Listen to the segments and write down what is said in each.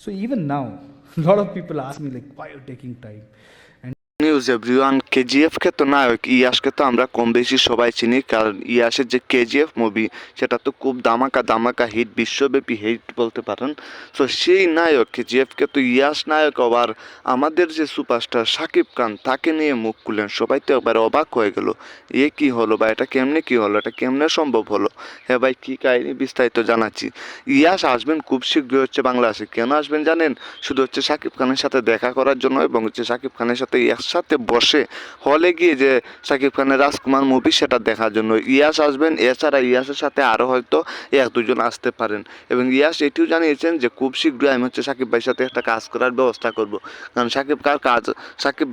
So even now, a lot of people ask me like, why are you taking time? And news everyone, KGF কে তো নায়ক ইয়াসকে তো আমরা কম বেশি সবাই চিনি, কারণ ইয়াসের যে কেজিএফ মুভি সেটা তো খুব ধামাকা ধামাকা হিট, বিশ্বব্যাপী হিট বলতে পারেন। তো সেই নায়ক কেজিএফ কে তো ইয়াস নায়ক, আবার আমাদের যে সুপারস্টার শাকিব খান তাকে নিয়ে মুখ খুললেন, সবাই তো একবার অবাক হয়ে গেল। এ কি হলো বা এটা কেমনে কি হলো, এটা কেমনে সম্ভব হলো? হ্যাঁ ভাই, কি কাহিনী বিস্তারিত জানাচ্ছি। ইয়াস আসবেন খুব শীঘ্রই হচ্ছে বাংলাদেশে। কেন আসবেন জানেন? শুধু হচ্ছে শাকিব খানের সাথে দেখা করার জন্য, এবং হচ্ছে শাকিব খানের সাথে একসাথে বসে হলে গিয়ে যে শাকিব খানের রাজকুমার মুভি সেটা দেখার জন্য ইয়াস আসবেন। এছাড়া ইয়াসের সাথে আরও হয়তো এক দুজন আসতে পারেন। এবং ইয়াস এটিও জানিয়েছেন যে খুব শীঘ্রই আমি হচ্ছে শাকিব ভাইয়ের সাথে একটা কাজ করার ব্যবস্থা করব, কারণ শাকিব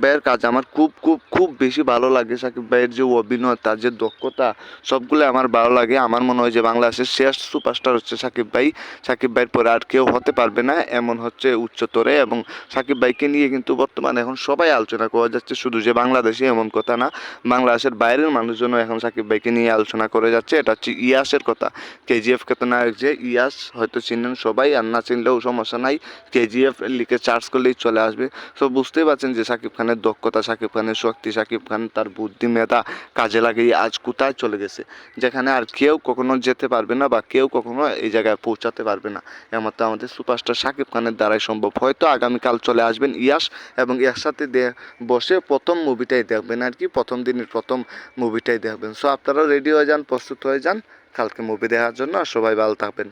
ভাইয়ের কাজ আমার খুব খুব খুব বেশি ভালো লাগে। শাকিব ভাইয়ের যে অভিনয়, তার যে দক্ষতা, সবগুলো আমার ভালো লাগে। আমার মনে হয় যে বাংলাদেশের শেষ সুপারস্টার হচ্ছে শাকিব ভাই। শাকিব ভাইয়ের পরে আর কেউ হতে পারবে না এমন হচ্ছে উচ্চতরে। এবং শাকিব ভাইকে নিয়ে কিন্তু বর্তমানে এখন সবাই আলোচনা করা যাচ্ছে, শুধু যে বাংলাদেশে এমন কথা না, বাংলাদেশের বাইরের মানুষজনও এখন শাকিব ভাইকে নিয়ে আলোচনা করে যাচ্ছে। এটা হচ্ছে ইয়াসের কথা। কেজিএফ কে তো নায়ক যে ইয়াস হয়তো চিনেন সবাই, আর না চিনলেও সমস্যা নাই, কেজিএফ লিখে সার্চ করলেই চলে আসবে। তো বুঝতেই পারছেন যে শাকিব খানের দক্ষতা, শাকিব খানের শক্তি, শাকিব খান তার বুদ্ধি মেধা কাজে লাগিয়ে আজ কোথায় চলে গেছে, যেখানে আর কেউ কখনো যেতে পারবে না বা কেউ কখনো এই জায়গায় পৌঁছাতে পারবে না। এমতো আমাদের সুপারস্টার শাকিব খানের দ্বারাই সম্ভব। হয়তো আগামীকাল চলে আসবেন ইয়াস, এবং একসাথে বসে প্রথম মুভিটাই দেখবেন আর কি, প্রথম দিনের প্রথম মুভিটাই দেখবেন। সো আপনারাও রেডি হয়ে যান, প্রস্তুত হয়ে যান কালকে মুভি দেখার জন্য। আর সবাই ভালো থাকবেন।